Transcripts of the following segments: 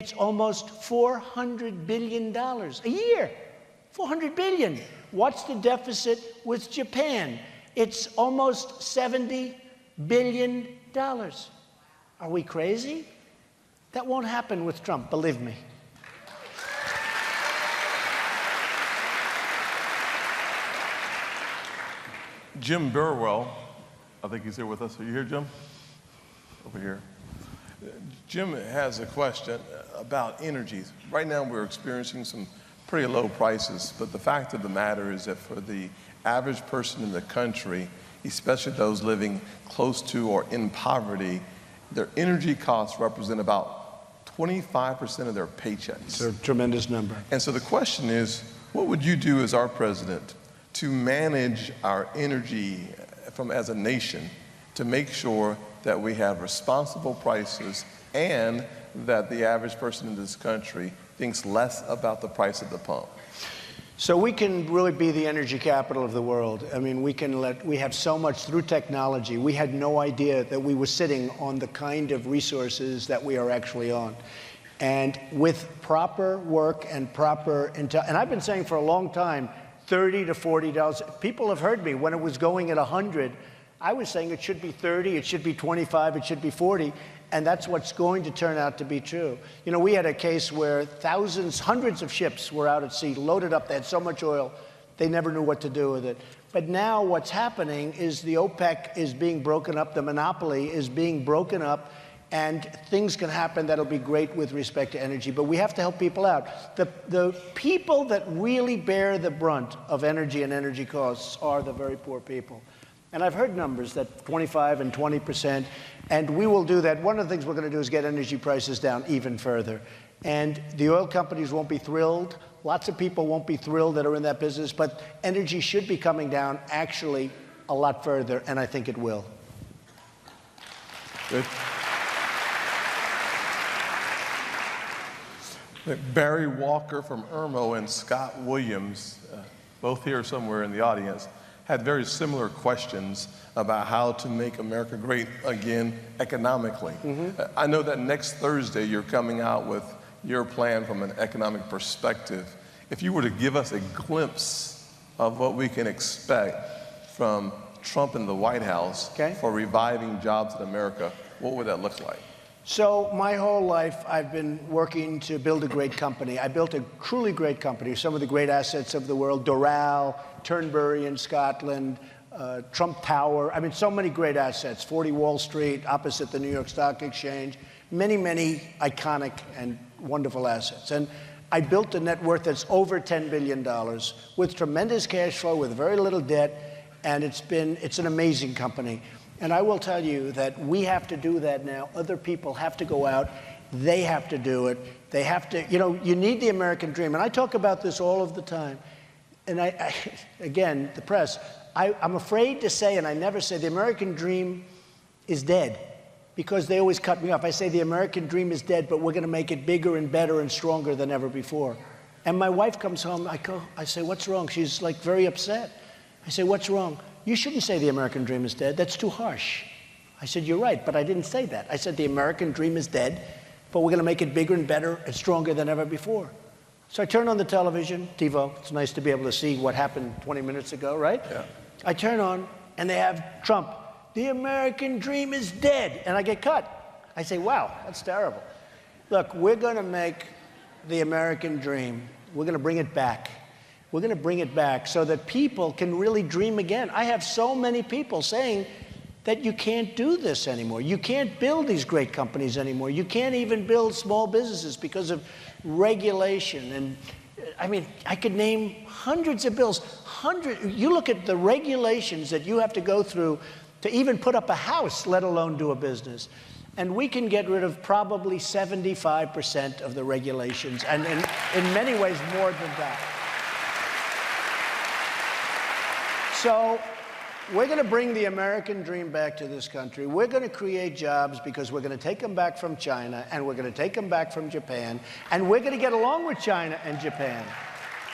It's almost $400 billion a year. $400 billion. What's the deficit with Japan? It's almost $70 billion. Are we crazy? That won't happen with Trump, believe me. Jim Burwell, I think he's here with us. Are you here, Jim? Over here. Jim has a question about energy. Right now we're experiencing some pretty low prices, but the fact of the matter is that for the average person in the country, especially those living close to or in poverty, their energy costs represent about 25% of their paychecks. It's a tremendous number. And so the question is, what would you do as our president to manage our energy as a nation to make sure that we have responsible prices and that the average person in this country thinks less about the price at the pump? So we can really be the energy capital of the world. I mean, we have so much through technology. We had no idea that we were sitting on the kind of resources that we are actually on. And with proper work and and I've been saying for a long time, $30 to $40. People have heard me when it was going at 100. I was saying it should be 30, it should be 25, it should be 40, and that's what's going to turn out to be true. You know, we had a case where hundreds of ships were out at sea, loaded up, they had so much oil, they never knew what to do with it. But now what's happening is the OPEC is being broken up, the monopoly is being broken up, and things can happen that'll be great with respect to energy, but we have to help people out. The people that really bear the brunt of energy and energy costs are the very poor people. And I've heard numbers that 25 and 20%, and we will do that. One of the things we're going to do is get energy prices down even further. And the oil companies won't be thrilled. Lots of people won't be thrilled that are in that business, but energy should be coming down actually a lot further, and I think it will. Good. Barry Walker from Irmo and Scott Williams, both here somewhere in the audience, had very similar questions about how to make America great again economically. I know that next Thursday you're coming out with your plan from an economic perspective. If you were to give us a glimpse of what we can expect from Trump in the White House for reviving jobs in America, what would that look like? So my whole life, I've been working to build a great company. I built a truly great company, some of the great assets of the world, Doral, Turnberry in Scotland, Trump Tower. I mean, so many great assets, 40 Wall Street, opposite the New York Stock Exchange, many, many iconic and wonderful assets. And I built a net worth that's over $10 billion with tremendous cash flow, with very little debt, and it's an amazing company. And I will tell you that we have to do that now. Other people have to go out. They have to do it. They have to, you know, you need the American dream. And I talk about this all of the time. And again, the press, I'm afraid to say, and I never say, the American dream is dead, because they always cut me off. I say the American dream is dead, but we're going to make it bigger and better and stronger than ever before. And my wife comes home, I say, what's wrong? She's like very upset. I say, what's wrong? You shouldn't say the American dream is dead. That's too harsh. I said, you're right, but I didn't say that. I said the American dream is dead, but we're going to make it bigger and better and stronger than ever before. So I turn on the television, TiVo. It's nice to be able to see what happened 20 minutes ago, right? Yeah. I turn on, and they have Trump. The American dream is dead, and I get cut. I say, wow, that's terrible. Look, we're going to make the American dream, we're going to bring it back. We're going to bring it back so that people can really dream again. I have so many people saying that you can't do this anymore. You can't build these great companies anymore. You can't even build small businesses because of regulation. And I mean, I could name hundreds of bills. You look at the regulations that you have to go through to even put up a house, let alone do a business. And we can get rid of probably 75% of the regulations, and in many ways more than that. So we're going to bring the American dream back to this country. We're going to create jobs because we're going to take them back from China, and we're going to take them back from Japan, and we're going to get along with China and Japan.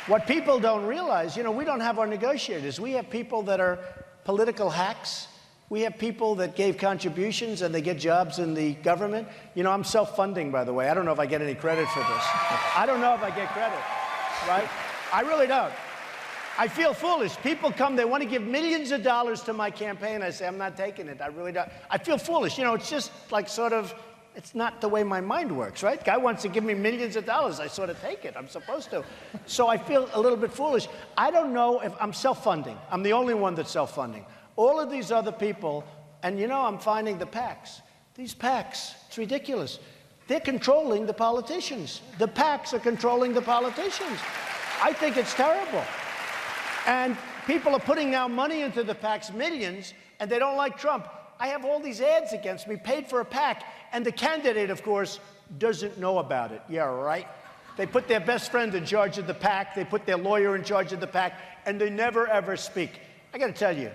What people don't realize, you know, we don't have our negotiators. We have people that are political hacks, We have people that gave contributions and they get jobs in the government. You know, I'm self-funding, by the way. I don't know if I get any credit for this. I don't know if I get credit, right? I really don't. I feel foolish. People come, they want to give millions of dollars to my campaign. I say, I'm not taking it. I really don't. I feel foolish. You know, it's just like sort of, it's not the way my mind works, right? Guy wants to give me millions of dollars. I sort of take it. I'm supposed to. So I feel a little bit foolish. I don't know if I'm self-funding. I'm the only one that's self-funding. All of these other people, and you know, I'm finding the PACs. These PACs, it's ridiculous. They're controlling the politicians. The PACs are controlling the politicians. I think it's terrible. And people are putting now money into the PACs, millions, and they don't like Trump. I have all these ads against me, paid for a PAC, and the candidate, of course, doesn't know about it. Yeah, right? They put their best friend in charge of the PAC, they put their lawyer in charge of the PAC, and they never, ever speak. I gotta tell you,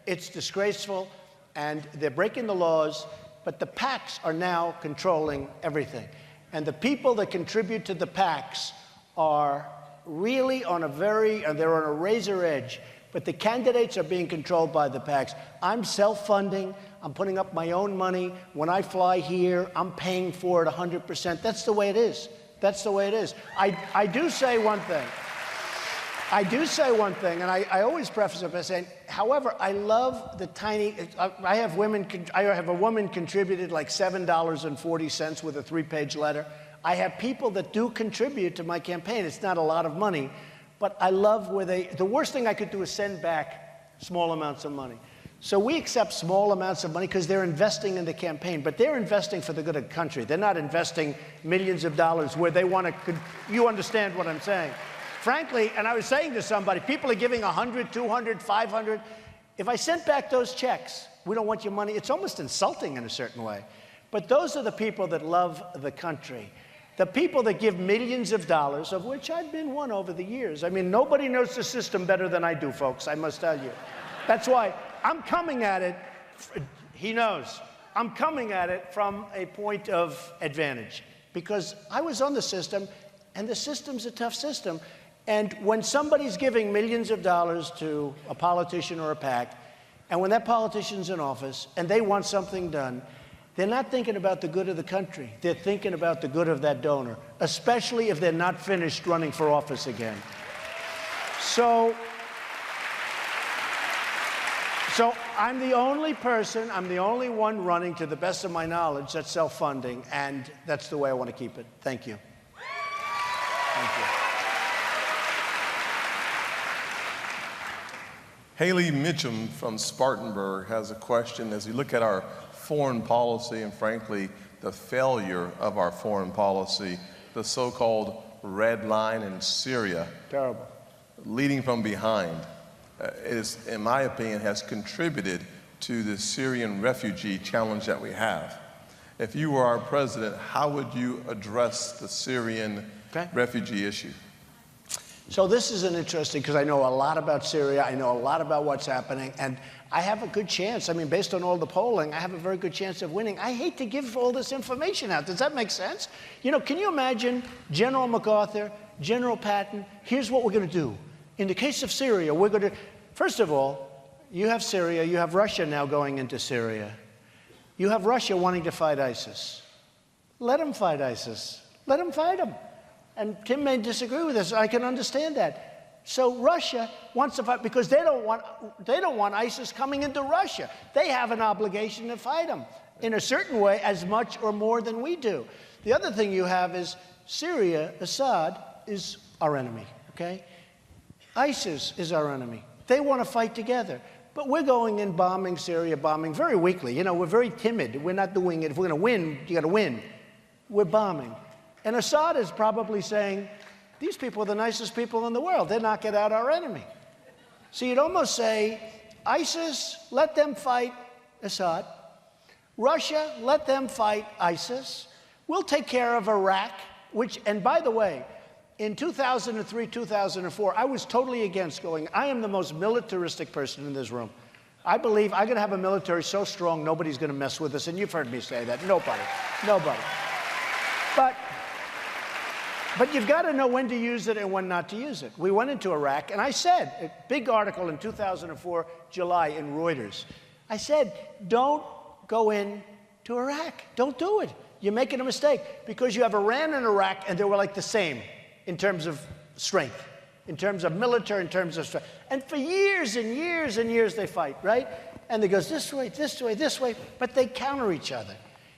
it's disgraceful, and they're breaking the laws, but the PACs are now controlling everything. And the people that contribute to the PACs are really on a they're on a razor edge, but the candidates are being controlled by the PACs. I'm self-funding, I'm putting up my own money. When I fly here, I'm paying for it 100%. That's the way it is. That's the way it is. I do say one thing. I do say one thing, and I always preface it by saying, however, I love the tiny, I have a woman contributed like $7.40 with a 3-page letter. I have people that do contribute to my campaign. It's not a lot of money, but I love where the worst thing I could do is send back small amounts of money. So we accept small amounts of money because they're investing in the campaign, but they're investing for the good of the country. They're not investing millions of dollars where they want to, you understand what I'm saying. Frankly, and I was saying to somebody, people are giving 100, 200, 500. If I sent back those checks, we don't want your money, it's almost insulting in a certain way. But those are the people that love the country. The people that give millions of dollars, of which I've been one over the years. I mean, nobody knows the system better than I do, folks, I must tell you. That's why I'm coming at it, he knows, I'm coming at it from a point of advantage. Because I was on the system, and the system's a tough system. And when somebody's giving millions of dollars to a politician or a PAC, and when that politician's in office and they want something done, they're not thinking about the good of the country. They're thinking about the good of that donor, especially if they're not finished running for office again. So I'm the only person, I'm the only one running, to the best of my knowledge, that's self-funding, and that's the way I want to keep it. Thank you. Thank you. Haley Mitchum from Spartanburg has a question. As we look at our foreign policy and, frankly, the failure of our foreign policy, the so-called red line in Syria, terrible, leading from behind, is, in my opinion, has contributed to the Syrian refugee challenge that we have. If you were our president, how would you address the Syrian refugee issue? So this is an interesting, because I know a lot about Syria, I know a lot about what's happening, and I have a good chance. I mean, based on all the polling, I have a very good chance of winning. I hate to give all this information out. Does that make sense? You know, can you imagine General MacArthur, General Patton, here's what we're going to do. In the case of Syria, we're going to, first of all, you have Syria, you have Russia now going into Syria. You have Russia wanting to fight ISIS. Let them fight ISIS. Let them fight them. And Tim may disagree with us. I can understand that. So Russia wants to fight because they don't want ISIS coming into Russia. They have an obligation to fight them in a certain way, as much or more than we do. The other thing you have is Syria, Assad is our enemy, okay? ISIS is our enemy. They want to fight together. But we're going in bombing Syria, bombing very weakly. You know, we're very timid. We're not doing it. If we're going to win, you got to win. We're bombing. And Assad is probably saying, these people are the nicest people in the world. They're knocking out our enemy. So you'd almost say, ISIS, let them fight Assad. Russia, let them fight ISIS. We'll take care of Iraq, which, and by the way, in 2003, 2004, I was totally against going. I am the most militaristic person in this room. I believe I'm going to have a military so strong, nobody's going to mess with us. And you've heard me say that. Nobody. Nobody. But you've got to know when to use it and when not to use it. We went into Iraq, and I said, a big article in 2004, July, in Reuters. I said, don't go into Iraq. Don't do it. You're making a mistake because you have Iran and Iraq, and they were like the same in terms of strength, in terms of military, in terms of strength. And for years and years and years they fight, right? And it goes this way, this way, this way, but they counter each other.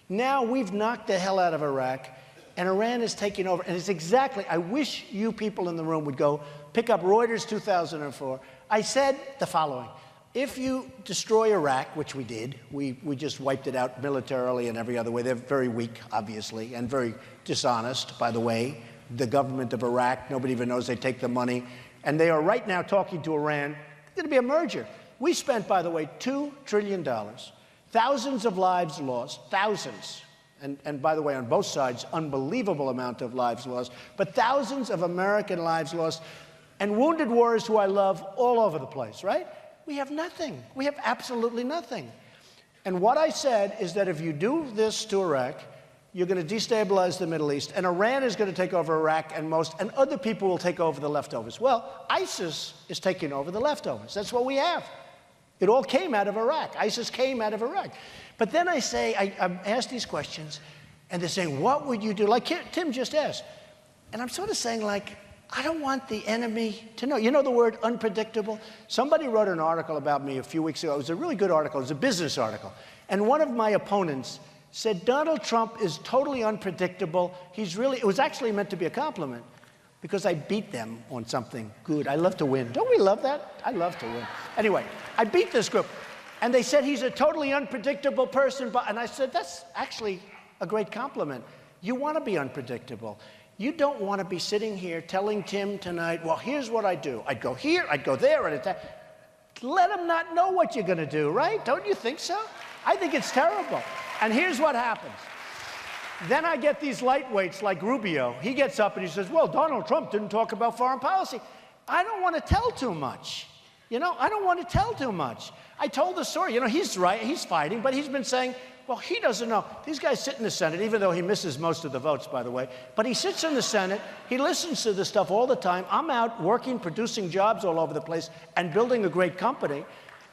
Now we've knocked the hell out of Iraq, and Iran is taking over. And it's exactly, I wish you people in the room would go pick up Reuters 2004. I said the following. If you destroy Iraq, which we did, we just wiped it out militarily and every other way. They're very weak, obviously, and very dishonest, by the way. The government of Iraq, nobody even knows they take the money. And they are right now talking to Iran. There's going to be a merger. We spent, by the way, $2 trillion. Thousands of lives lost, thousands. And by the way, on both sides, unbelievable amount of lives lost. But thousands of American lives lost. And wounded warriors who I love all over the place, right? We have nothing. We have absolutely nothing. And what I said is that if you do this to Iraq, you're going to destabilize the Middle East, and Iran is going to take over Iraq, and other people will take over the leftovers. Well, ISIS is taking over the leftovers. That's what we have. It all came out of Iraq. ISIS came out of Iraq. But then I say, I ask these questions, and they're saying, what would you do? Like Tim just asked. And I'm sort of saying, like, I don't want the enemy to know. You know the word unpredictable? Somebody wrote an article about me a few weeks ago. It was a really good article. It was a business article. And one of my opponents said, Donald Trump is totally unpredictable. It was actually meant to be a compliment because I beat them on something good. I love to win. Don't we love that? I love to win. Anyway, I beat this group. And they said he's a totally unpredictable person. And I said, that's actually a great compliment. You want to be unpredictable. You don't want to be sitting here telling Tim tonight, well, here's what I do. I'd go here, I'd go there, and let him not know what you're going to do, right? Don't you think so? I think it's terrible. And here's what happens. Then I get these lightweights like Rubio. He gets up and he says, well, Donald Trump didn't talk about foreign policy. I don't want to tell too much. You know, I don't want to tell too much. I told the story. You know, he's right, he's fighting, but he's been saying, well, he doesn't know. These guys sit in the Senate, even though he misses most of the votes, by the way. But he sits in the Senate. He listens to this stuff all the time. I'm out working, producing jobs all over the place, and building a great company.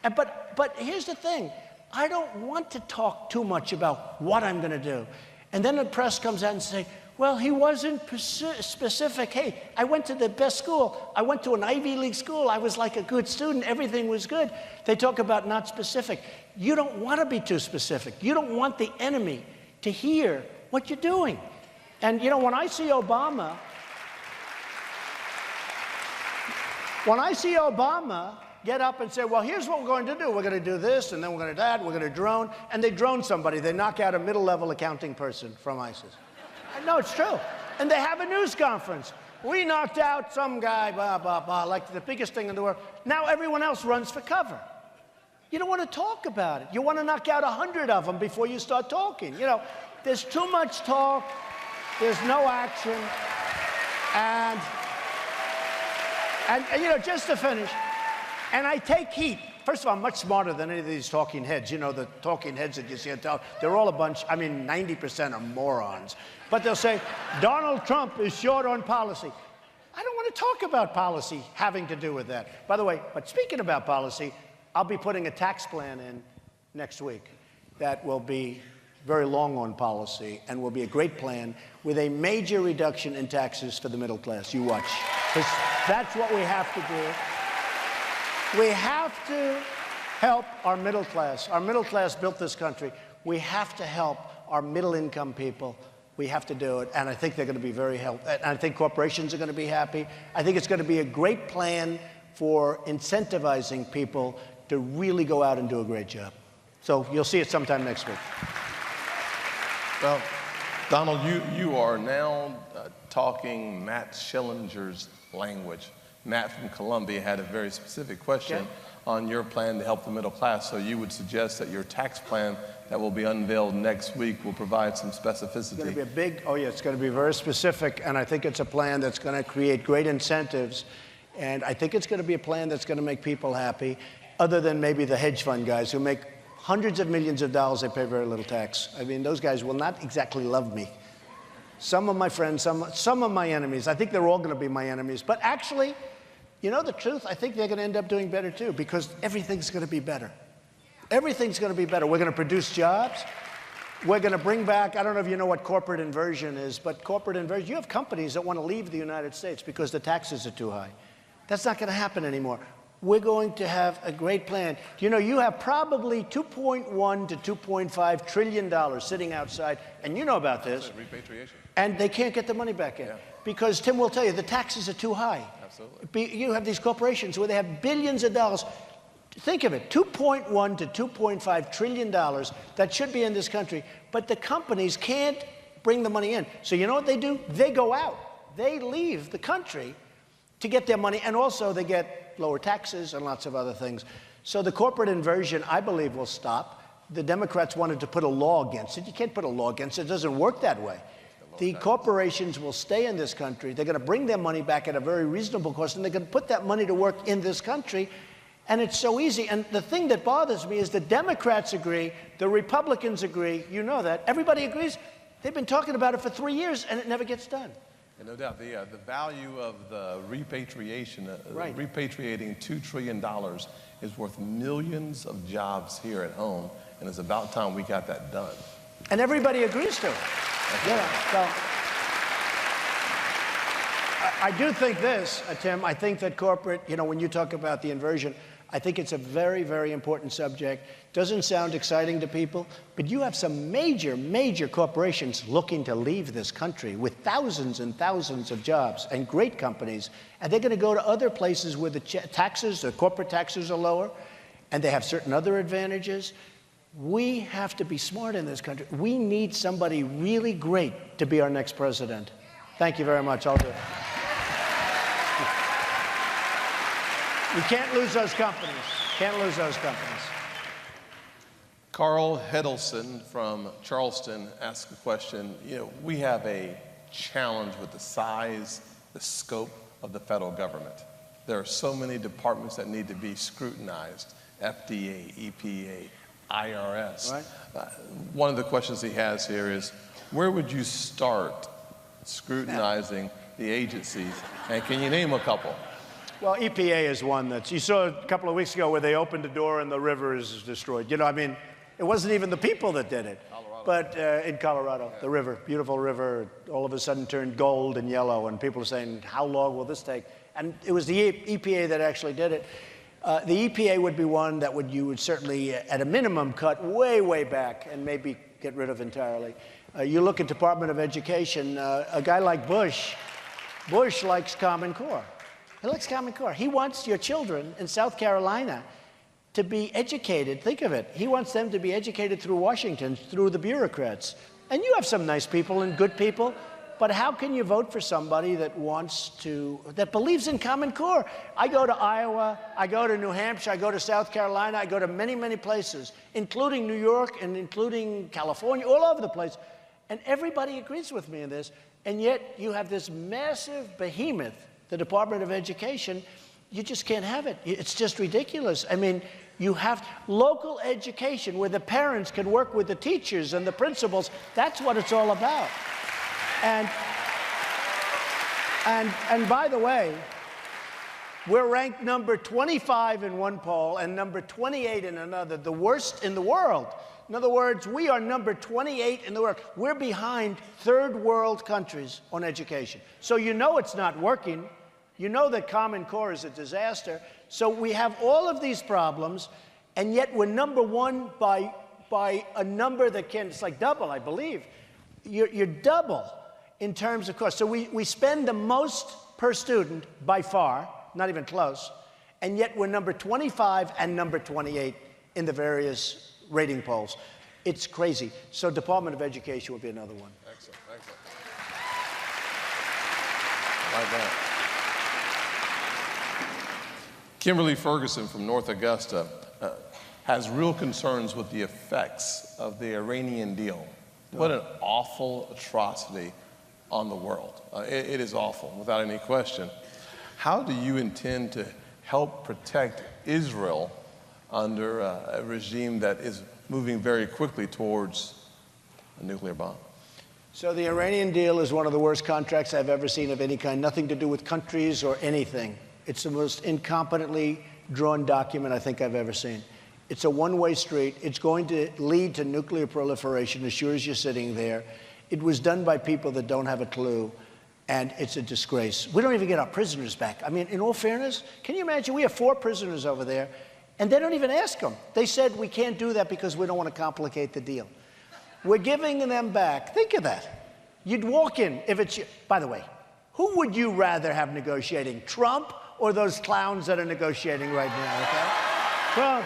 But here's the thing. I don't want to talk too much about what I'm going to do. And then the press comes out and say, well, he wasn't specific. Hey, I went to the best school. I went to an Ivy League school. I was like a good student. Everything was good. They talk about not specific. You don't want to be too specific. You don't want the enemy to hear what you're doing. And, you know, when I see Obama get up and say, well, here's what we're going to do. We're going to do this, and then we're going to do that. We're going to drone. And they drone somebody. They knock out a middle-level accounting person from ISIS. No, it's true. And they have a news conference. We knocked out some guy, blah, blah, blah, like the biggest thing in the world. Now everyone else runs for cover. You don't want to talk about it. You want to knock out 100 of them before you start talking. You know, there's too much talk. There's no action. And you know, just to finish, and I take heat. First of all, I'm much smarter than any of these talking heads. You know, the talking heads that you see on television, they're all a bunch, I mean, 90% are morons. But they'll say, Donald Trump is short on policy. I don't want to talk about policy having to do with that. By the way, but speaking about policy, I'll be putting a tax plan in next week that will be very long on policy and will be a great plan with a major reduction in taxes for the middle class. You watch. Because that's what we have to do. We have to help our middle class. Our middle class built this country. We have to help our middle-income people. We have to do it, and I think they're going to be very helpful. And I think corporations are going to be happy. I think it's going to be a great plan for incentivizing people to really go out and do a great job. So you'll see it sometime next week. Well, Donald, you are now talking Matt Schillinger's language. Matt from Columbia had a very specific question on your plan to help the middle class. So you would suggest that your tax plan that will be unveiled next week will provide some specificity. It's going to be a big, it's going to be very specific, and I think it's a plan that's going to create great incentives, and I think it's going to be a plan that's going to make people happy, other than maybe the hedge fund guys who make hundreds of millions of dollars. They pay very little tax. I mean, those guys will not exactly love me. Some of my friends, some of my enemies. I think they're all going to be my enemies, but actually, you know the truth? I think they're going to end up doing better too, because everything's going to be better. Everything's going to be better. We're going to produce jobs. We're going to bring back, I don't know if you know what corporate inversion is, but corporate inversion, you have companies that want to leave the United States because the taxes are too high. That's not going to happen anymore. We're going to have a great plan. You know, you have probably $2.1 to $2.5 trillion sitting outside, and you know about this. Repatriation. And they can't get the money back in. Yeah. Because Tim will tell you, the taxes are too high. Absolutely. You have these corporations where they have billions of dollars. Think of it, $2.1 to $2.5 trillion that should be in this country, but the companies can't bring the money in. So you know what they do? They go out. They leave the country to get their money, and also they get lower taxes and lots of other things. So the corporate inversion, I believe, will stop. The Democrats wanted to put a law against it. You can't put a law against it. It doesn't work that way. The corporations will stay in this country. They're going to bring their money back at a very reasonable cost, and they're going to put that money to work in this country. And it's so easy. And the thing that bothers me is the Democrats agree, the Republicans agree, you know that. Everybody agrees. They've been talking about it for 3 years, and it never gets done. And no doubt, the value of the repatriation, Right. repatriating $2 trillion is worth millions of jobs here at home, and it's about time we got that done. And everybody agrees to it. Yeah, so I do think this, Tim, I think that corporate, you know, when you talk about the inversion, I think it's a very, very important subject. Doesn't sound exciting to people, but you have some major, major corporations looking to leave this country with thousands and thousands of jobs and great companies, and they're going to go to other places where the taxes, the corporate taxes are lower, and they have certain other advantages. We have to be smart in this country. We need somebody really great to be our next president. Thank you very much. I'll do it. We can't lose those companies. Can't lose those companies. Carl Hedelson from Charleston asked a question. You know, we have a challenge with the size, the scope of the federal government. There are so many departments that need to be scrutinized: FDA, EPA, IRS. Right. One of the questions he has here is, where would you start scrutinizing the agencies? And can you name a couple? Well, EPA is one that you saw a couple of weeks ago where they opened the door and the river is destroyed. You know, I mean, it wasn't even the people that did it. Colorado. But in Colorado, the river, beautiful river, all of a sudden turned gold and yellow, and people are saying, how long will this take? And it was the EPA that actually did it. The EPA would be one that you would certainly, at a minimum, cut way, way back and maybe get rid of entirely. You look at Department of Education, a guy like Bush likes Common Core. He likes Common Core. He wants your children in South Carolina to be educated. Think of it. He wants them to be educated through Washington, through the bureaucrats. And you have some nice people and good people, but how can you vote for somebody that that believes in Common Core? I go to Iowa, I go to New Hampshire, I go to South Carolina, I go to many, many places, including New York and including California, all over the place. And everybody agrees with me in this. And yet you have this massive behemoth, the Department of Education. You just can't have it. It's just ridiculous. I mean, you have local education where the parents can work with the teachers and the principals. That's what it's all about. And by the way, we're ranked number 25 in one poll and number 28 in another, the worst in the world. In other words, we are number 28 in the world. We're behind third world countries on education. So you know it's not working. You know that Common Core is a disaster. So we have all of these problems, and yet we're number one by a number that it's like double, I believe. You're double in terms of cost. So we spend the most per student by far, not even close, and yet we're number 25 and number 28 in the various rating polls. It's crazy. So Department of Education will be another one. Excellent, excellent. I like that. Kimberly Ferguson from North Augusta has real concerns with the effects of the Iranian deal. What an awful atrocity on the world. It is awful, without any question. How do you intend to help protect Israel under a regime that is moving very quickly towards a nuclear bomb? So the Iranian deal is one of the worst contracts I've ever seen of any kind, nothing to do with countries or anything. It's the most incompetently drawn document I think I've ever seen. It's a one-way street. It's going to lead to nuclear proliferation as sure as you're sitting there. It was done by people that don't have a clue, and it's a disgrace. We don't even get our prisoners back. I mean, in all fairness, can you imagine? We have 4 prisoners over there, and they don't even ask them. They said, we can't do that because we don't want to complicate the deal. We're giving them back. Think of that. You'd walk in, if it's you. By the way, who would you rather have negotiating, Trump or those clowns that are negotiating right now, okay? Trump.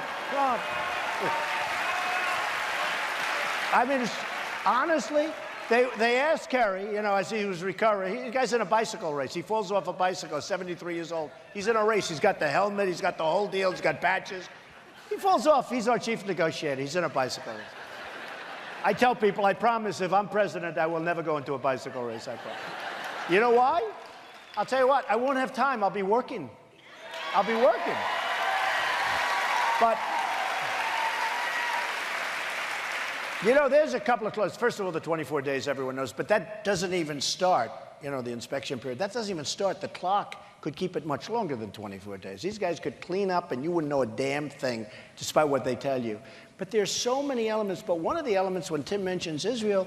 I mean, honestly, they asked Kerry, you know, as he was recovering, the guy's in a bicycle race. He falls off a bicycle, 73 years old. He's in a race. He's got the helmet. He's got the whole deal. He's got patches. He falls off. He's our chief negotiator. He's in a bicycle race. I tell people, I promise if I'm president, I will never go into a bicycle race, I promise. You know why? I'll tell you what, I won't have time. I'll be working. I'll be working. But, you know, there's a couple of clues. First of all, the 24 days everyone knows, but that doesn't even start, you know, the inspection period. That doesn't even start. The clock could keep it much longer than 24 days. These guys could clean up and you wouldn't know a damn thing, despite what they tell you. But there's so many elements. But one of the elements, when Tim mentions Israel,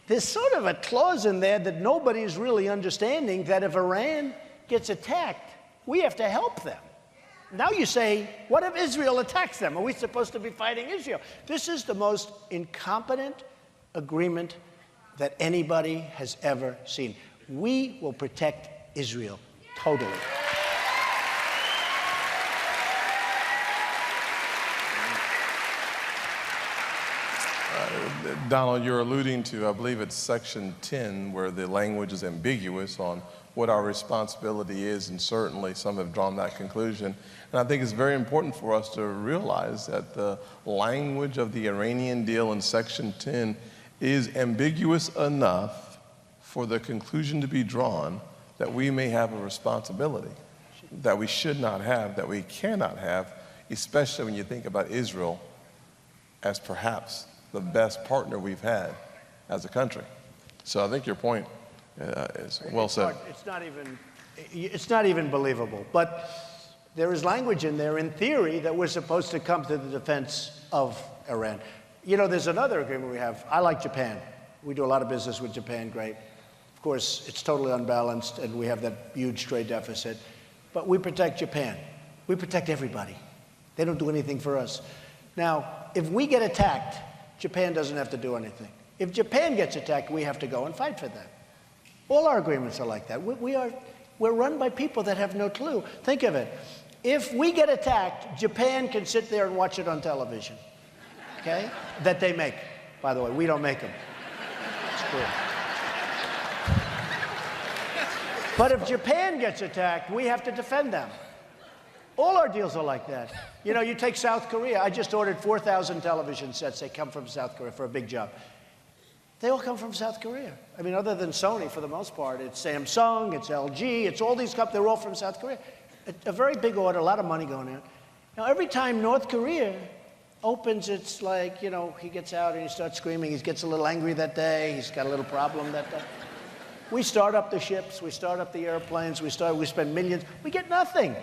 there's sort of a clause in there that nobody's really understanding, that if Iran gets attacked, we have to help them. Now you say, what if Israel attacks them? Are we supposed to be fighting Israel? This is the most incompetent agreement that anybody has ever seen. We will protect Israel totally. Donald, you're alluding to, I believe it's section 10, where the language is ambiguous on what our responsibility is, and certainly some have drawn that conclusion. And I think it's very important for us to realize that the language of the Iranian deal in section 10 is ambiguous enough for the conclusion to be drawn that we may have a responsibility that we should not have, that we cannot have, especially when you think about Israel as perhaps the best partner we've had as a country. So I think your point is well said. It's not even believable. But there is language in there, in theory, that we're supposed to come to the defense of Iran. You know, there's another agreement we have. I like Japan. We do a lot of business with Japan, great. Of course, it's totally unbalanced, and we have that huge trade deficit. But we protect Japan. We protect everybody. They don't do anything for us. Now, if we get attacked, Japan doesn't have to do anything. If Japan gets attacked, we have to go and fight for them. All our agreements are like that. We're run by people that have no clue. Think of it. If we get attacked, Japan can sit there and watch it on television, okay? That they make, by the way. We don't make them. It's cool. But if Japan gets attacked, we have to defend them. All our deals are like that. You know, you take South Korea. I just ordered 4,000 television sets. They come from South Korea for a big job. They all come from South Korea. I mean, other than Sony, for the most part. It's Samsung, it's LG, it's all these companies. They're all from South Korea. A very big order, a lot of money going in. Now, every time North Korea opens, it's like, you know, he gets out and he starts screaming. He gets a little angry that day. He's got a little problem that day. We start up the ships. We start up the airplanes. We spend millions. We get nothing.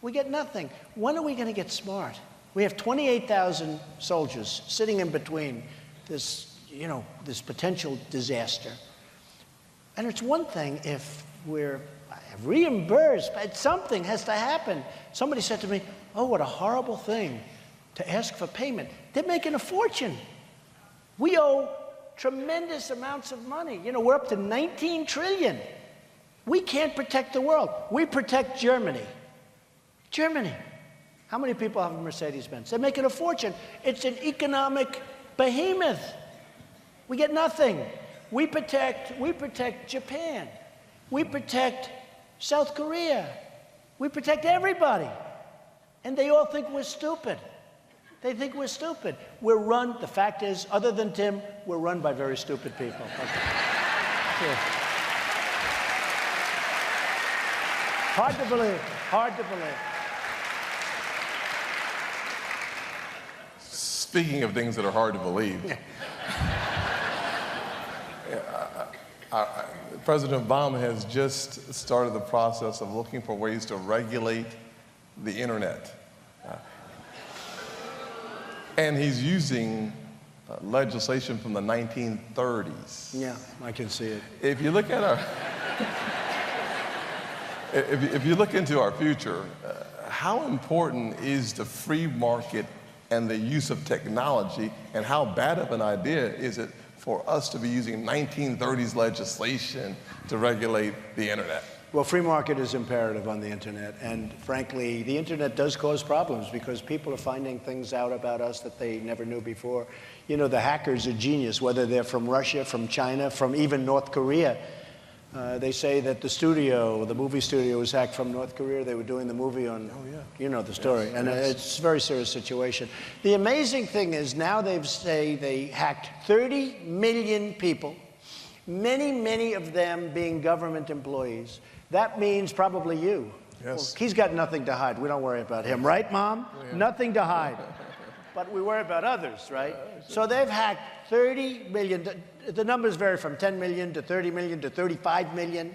We get nothing. When are we going to get smart? We have 28,000 soldiers sitting in between this, you know, this potential disaster. And it's one thing if we're reimbursed, but something has to happen. Somebody said to me, oh, what a horrible thing to ask for payment. They're making a fortune. We owe tremendous amounts of money. You know, we're up to 19 trillion. We can't protect the world. We protect Germany. Germany. How many people have a Mercedes-Benz? They're making a fortune. It's an economic behemoth. We get nothing. We protect Japan. We protect South Korea. We protect everybody. And they all think we're stupid. They think we're stupid. We're run, the fact is, other than Tim, we're run by very stupid people. Okay. Sure. Hard to believe. Hard to believe. Speaking of things that are hard to believe, President Obama has just started the process of looking for ways to regulate the internet. And he's using legislation from the 1930s. Yeah, I can see it. If you look at our, if you look into our future, how important is the free market and the use of technology, and how bad of an idea is it for us to be using 1930s legislation to regulate the internet? Well, free market is imperative on the internet, and frankly, the internet does cause problems because people are finding things out about us that they never knew before. You know, the hackers are genius, whether they're from Russia, from China, from even North Korea. They say that the movie studio was hacked from North Korea. They were doing the movie on, you know the story, and it's a very serious situation. The amazing thing is now they hacked 30 million people, many of them being government employees. That means probably you. Yes. Well, he's got nothing to hide. We don't worry about him, right, Mom? Yeah. Nothing to hide. But we worry about others, right? So they've hacked 30 million. The numbers vary from 10 million to 30 million to 35 million.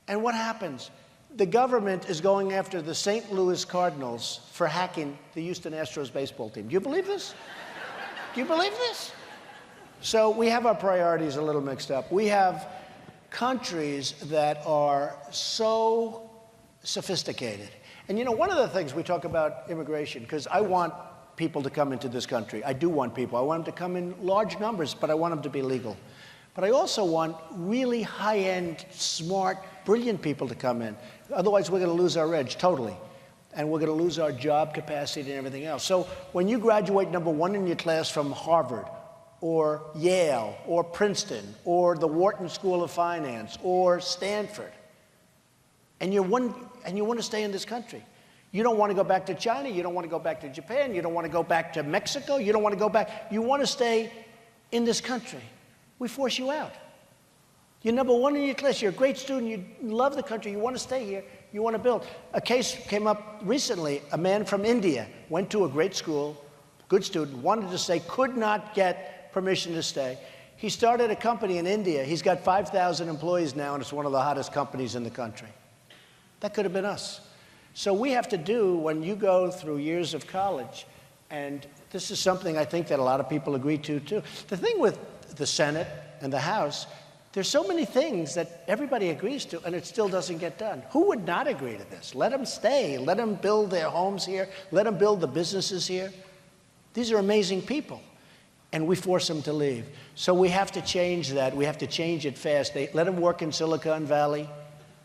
And what happens? The government is going after the St. Louis Cardinals for hacking the Houston Astros baseball team. Do you believe this? Do you believe this? So we have our priorities a little mixed up. We have countries that are so sophisticated. And you know, one of the things we talk about immigration, because I want people to come into this country. I do want people. I want them to come in large numbers, but I want them to be legal. But I also want really high-end, smart, brilliant people to come in. Otherwise, we're going to lose our edge totally. And we're going to lose our job capacity and everything else. So when you graduate number one in your class from Harvard, or Yale, or Princeton, or the Wharton School of Finance, or Stanford, and you want to stay in this country. You don't want to go back to China, you don't want to go back to Japan, you don't want to go back to Mexico, you don't want to go back. You want to stay in this country. We force you out. You're number one in your class, you're a great student, you love the country, you want to stay here, you want to build. A case came up recently, a man from India went to a great school, good student, wanted to stay, could not get permission to stay. He started a company in India. He's got 5,000 employees now, and it's one of the hottest companies in the country. That could have been us. So we have to do, when you go through years of college, and this is something I think that a lot of people agree to, too. The thing with the Senate and the House, there's so many things that everybody agrees to, and it still doesn't get done. Who would not agree to this? Let them stay. Let them build their homes here. Let them build the businesses here. These are amazing people. And we force them to leave. So we have to change that. We have to change it fast. Let them work in Silicon Valley.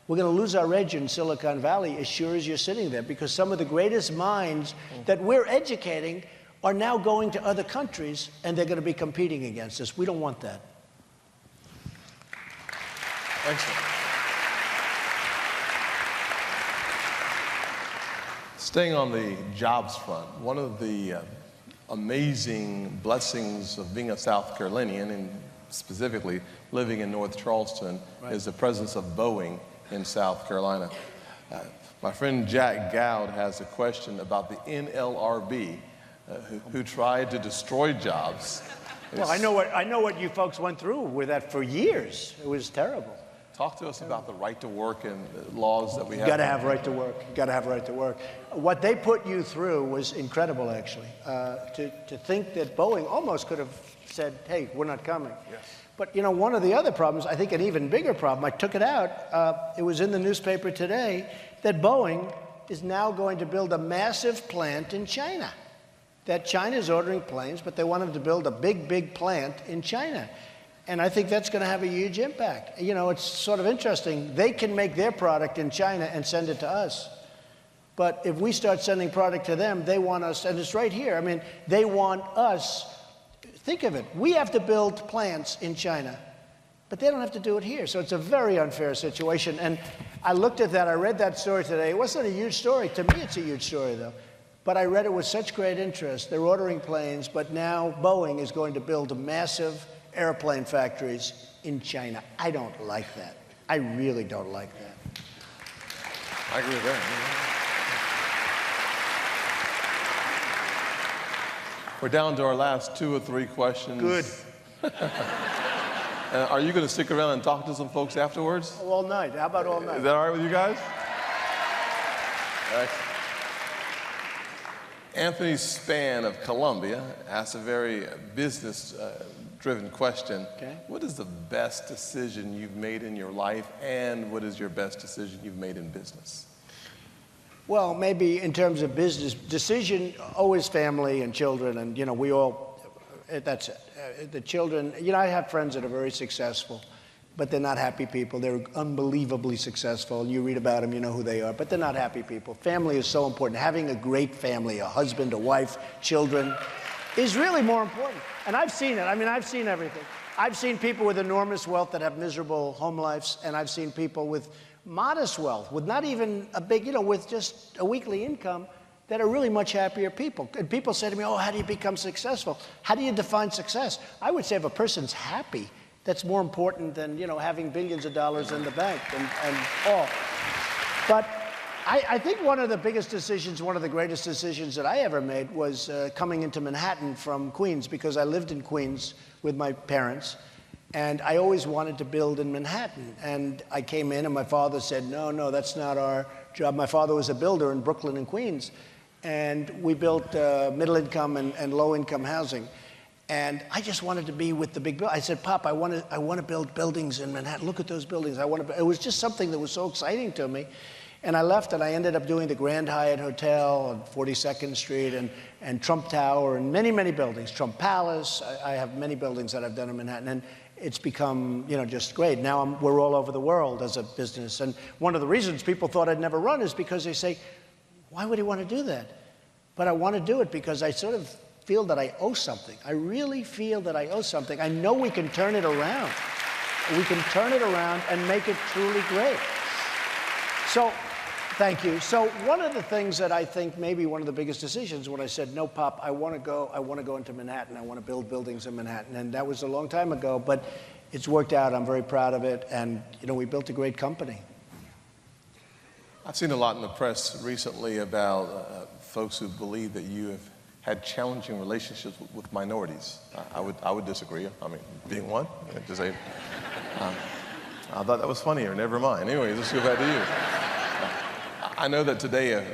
We're going to lose our edge in Silicon Valley as sure as you're sitting there, because some of the greatest minds that we're educating are now going to other countries, and they're going to be competing against us. We don't want that. Excellent. Staying on the jobs front, one of the amazing blessings of being a South Carolinian, and specifically living in North Charleston, is the presence of Boeing in South Carolina. My friend Jack Gowd has a question about the NLRB, who tried to destroy jobs. Well, I know what you folks went through with that for years. It was terrible. Talk to us about the right to work and laws that we have. You got to have right to work. You got to have right to work. What they put you through was incredible, actually. To think that Boeing almost could have said, "Hey, we're not coming." Yes. But you know, one of the other problems, I think an even bigger problem, I took it out. It was in the newspaper today that Boeing is now going to build a massive plant in China. That China's ordering planes, but they want them to build a big plant in China. And I think that's going to have a huge impact. You know, it's sort of interesting. They can make their product in China and send it to us. But if we start sending product to them, they want us, and it's right here. I mean, they want us. Think of it. We have to build plants in China, but they don't have to do it here. So it's a very unfair situation. And I looked at that. I read that story today. It wasn't a huge story. To me, it's a huge story, though. But I read it with such great interest. They're ordering planes, but now Boeing is going to build massive airplane factories in China. I don't like that. I really don't like that. I agree with that. We're down to our last 2 or 3 questions. Good. Are you going to stick around and talk to some folks afterwards? All night. How about all night? Is that all right with you guys? Anthony Span of Columbia asked a very business-driven question. Okay. What is the best decision you've made in your life, and what is your best decision you've made in business? Well, maybe in terms of business decision, always family and children, and we all. That's it. The children. I have friends that are very successful, but they're not happy people. They're unbelievably successful. You read about them, you know who they are, but they're not happy people. Family is so important. Having a great family, a husband, a wife, children, is really more important. And I've seen it. I mean, I've seen everything. I've seen people with enormous wealth that have miserable home lives, and I've seen people with modest wealth, with not even a big, with just a weekly income, that are really much happier people. And people say to me, oh, how do you become successful? How do you define success? I would say if a person's happy, that's more important than, having billions of dollars in the bank and all. But I think one of the biggest decisions, one of the greatest decisions that I ever made was coming into Manhattan from Queens, because I lived in Queens with my parents. And I always wanted to build in Manhattan. And I came in and my father said, no, that's not our job. My father was a builder in Brooklyn and Queens. And we built middle income and low income housing. And I just wanted to be with the big buildings. I said, Pop, I want to build buildings in Manhattan. Look at those buildings. It was just something that was so exciting to me. And I left, and I ended up doing the Grand Hyatt Hotel on 42nd Street and Trump Tower and many, many buildings. Trump Palace. I have many buildings that I've done in Manhattan. And it's become, just great. Now we're all over the world as a business. And one of the reasons people thought I'd never run is because they say, why would he want to do that? But I want to do it because I sort of feel that I owe something. I really feel that I owe something. I know we can turn it around. We can turn it around and make it truly great. So, thank you. So one of the things that I think maybe one of the biggest decisions when I said, no, Pop, I want to go into Manhattan. I want to build buildings in Manhattan. And that was a long time ago, but it's worked out. I'm very proud of it. And, we built a great company. I've seen a lot in the press recently about folks who believe that you have had challenging relationships with minorities. I would disagree. I mean, being one, to say, I thought that was funnier. Never mind. Anyway, let's go back to you. I know that today a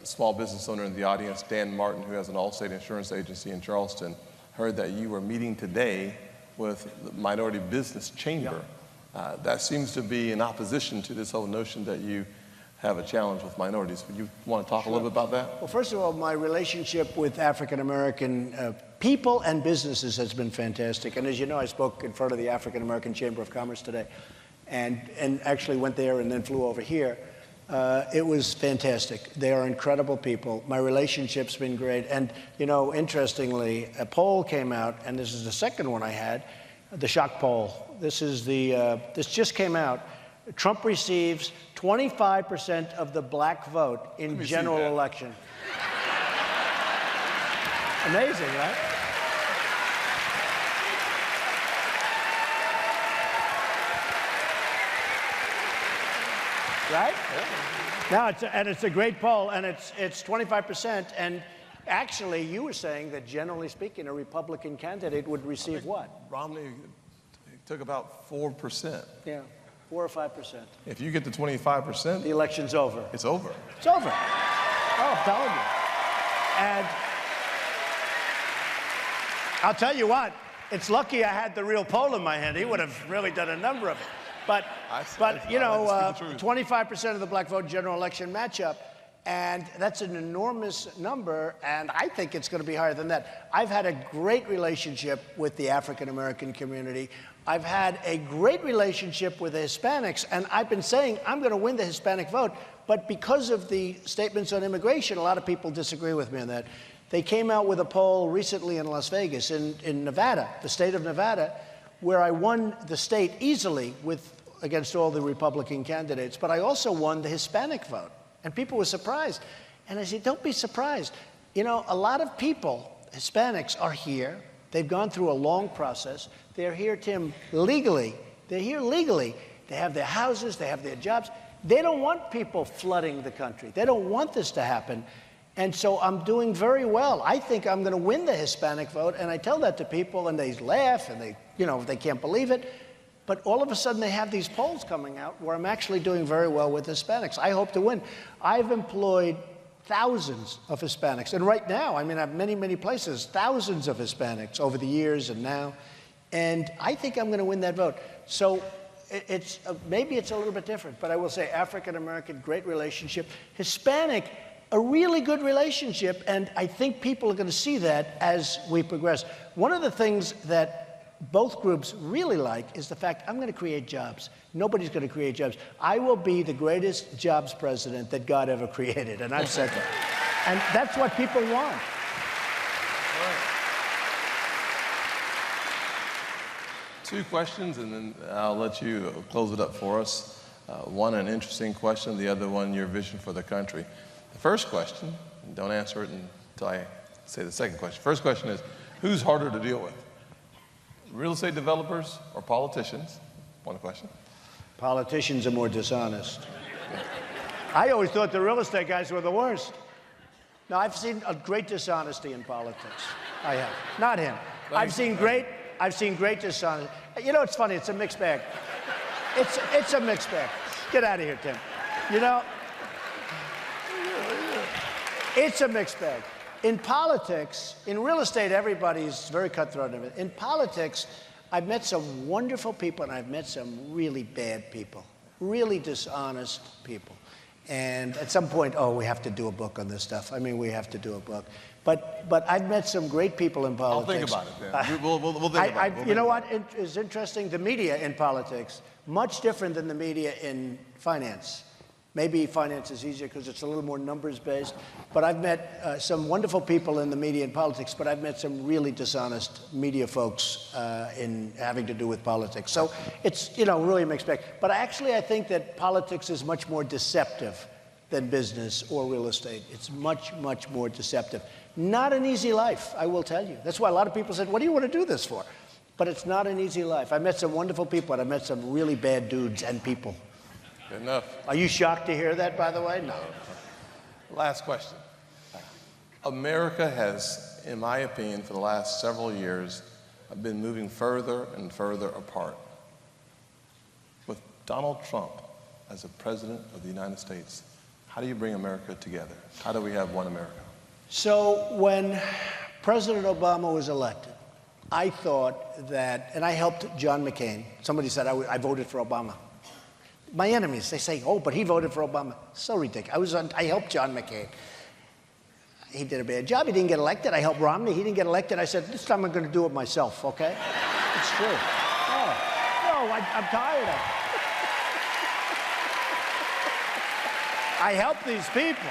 small business owner in the audience, Dan Martin, who has an Allstate insurance agency in Charleston, heard that you were meeting today with the Minority Business Chamber. Yeah. That seems to be in opposition to this whole notion that you have a challenge with minorities. Would you want to talk a little bit about that? Well, first of all, my relationship with African-American people and businesses has been fantastic. And as you know, I spoke in front of the African-American Chamber of Commerce today and actually went there and then flew over here. It was fantastic. They are incredible people. My relationship's been great. And, interestingly, a poll came out, and this is the second one I had, the shock poll. This just came out. Trump receives 25% of the black vote in general election. Amazing, right? Right? Yeah. Now it's a great poll, and it's 25%. And actually, you were saying that generally speaking, a Republican candidate would receive what? Romney took about 4%. Yeah. 4 or 5%. If you get to 25%, the election's over. It's over. It's over. Oh, I'm telling you. And I'll tell you what, it's lucky I had the real poll in my hand. He would have really done a number of it. But 25% of the black vote general election matchup, and that's an enormous number, and I think it's going to be higher than that. I've had a great relationship with the African-American community. I've had a great relationship with the Hispanics, and I've been saying I'm going to win the Hispanic vote, but because of the statements on immigration, a lot of people disagree with me on that. They came out with a poll recently in Las Vegas, in Nevada, the state of Nevada, where I won the state easily against all the Republican candidates, but I also won the Hispanic vote, and people were surprised. And I said, don't be surprised. A lot of people, Hispanics, are here. They've gone through a long process. They're here, Tim, legally. They're here legally. They have their houses. They have their jobs. They don't want people flooding the country. They don't want this to happen. And so I'm doing very well. I think I'm going to win the Hispanic vote, and I tell that to people, and they laugh, and they can't believe it. But all of a sudden, they have these polls coming out where I'm actually doing very well with Hispanics. I hope to win. I've employed thousands of Hispanics. And right now, I mean, I have many, many places, thousands of Hispanics over the years and now. And I think I'm going to win that vote. So it's maybe it's a little bit different, but I will say African-American, great relationship. Hispanic, a really good relationship, and I think people are going to see that as we progress. One of the things that both groups really like is the fact I'm going to create jobs. Nobody's going to create jobs. I will be the greatest jobs president that God ever created, and I've said that. And that's what people want. Two questions, and then I'll let you close it up for us. One, an interesting question. The other one, your vision for the country. The first question, and don't answer it until I say the second question. First question is, who's harder to deal with? Real estate developers or politicians? One question. Politicians are more dishonest. I always thought the real estate guys were the worst. Now, I've seen a great dishonesty in politics. I have. Not him. I've seen great dishonesty. You know, it's funny. It's a mixed bag. It's a mixed bag. Get out of here, Tim. You know, it's a mixed bag. In politics, in real estate, everybody's very cutthroat. In politics, I've met some wonderful people, and I've met some really bad people, really dishonest people. And at some point, oh, we have to do a book on this stuff. I mean, we have to do a book. But I've met some great people in politics. I'll think about it then. We'll think about it. You know what is interesting? The media in politics, much different than the media in finance. Maybe finance is easier because it's a little more numbers-based. But I've met some wonderful people in the media and politics, but I've met some really dishonest media folks in having to do with politics. So it's, you know, really a mixed bag. But actually, I think that politics is much more deceptive than business or real estate. It's much, much more deceptive. Not an easy life, I will tell you. That's why a lot of people said, what do you want to do this for? But it's not an easy life. I met some wonderful people, and I met some really bad dudes and people. Good enough. Are you shocked to hear that, by the way? No. Last question. America has, in my opinion, for the last several years, been moving further and further apart. With Donald Trump as the President of the United States, how do you bring America together? How do we have one America? So when President Obama was elected, I thought that, and I helped John McCain. Somebody said I voted for Obama. My enemies, they say, oh, but he voted for Obama. So ridiculous. I helped John McCain. He did a bad job. He didn't get elected. I helped Romney. He didn't get elected. I said, this time I'm going to do it myself, okay? It's true. No, I'm tired of it. I helped these people.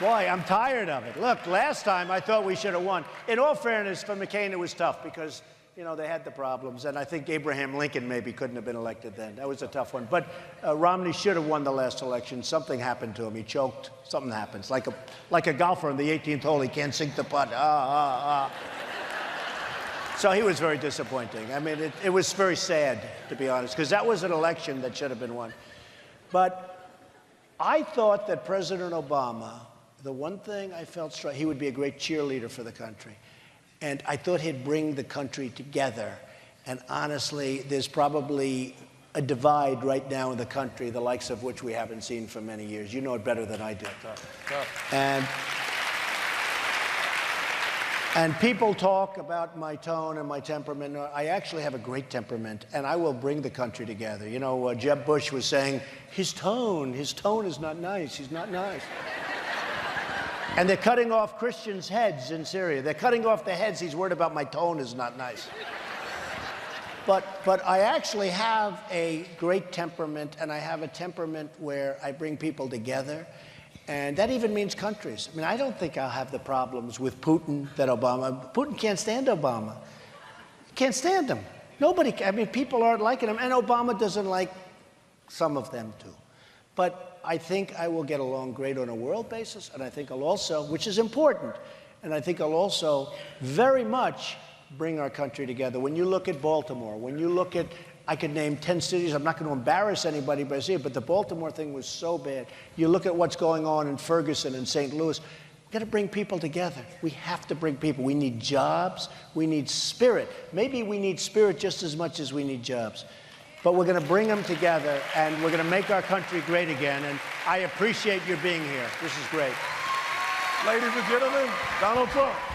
Boy, I'm tired of it. Look, last time I thought we should have won. In all fairness, for McCain, it was tough because, you know, they had the problems, and I think Abraham Lincoln maybe couldn't have been elected then. That was a tough one. But Romney should have won the last election. Something happened to him. He choked. Something happens. Like a golfer in the 18th hole, he can't sink the putt. So he was very disappointing. I mean, it was very sad, to be honest, because that was an election that should have been won. But I thought that President Obama, the one thing I felt strong, he would be a great cheerleader for the country. And I thought he'd bring the country together. And honestly, there's probably a divide right now in the country, the likes of which we haven't seen for many years. You know it better than I do. And people talk about my tone and my temperament. I actually have a great temperament, and I will bring the country together. You know, Jeb Bush was saying, his tone is not nice. He's not nice. And they're cutting off Christians' heads in Syria. They're cutting off the heads. He's worried about my tone is not nice. But I actually have a great temperament, and I have a temperament where I bring people together. And that even means countries. I mean, I don't think I'll have the problems with Putin that Obama. Putin can't stand Obama. Can't stand him. Nobody, I mean, people aren't liking him. And Obama doesn't like some of them too. But I think I will get along great on a world basis, and I think I'll also, which is important, and I think I'll also very much bring our country together. When you look at Baltimore, when you look at, I could name 10 cities, I'm not going to embarrass anybody by saying it, but the Baltimore thing was so bad. You look at what's going on in Ferguson and St. Louis, we've got to bring people together. We have to bring people. We need jobs. We need spirit. Maybe we need spirit just as much as we need jobs. But we're going to bring them together, and we're going to make our country great again. And I appreciate your being here. This is great. Ladies and gentlemen, Donald Trump.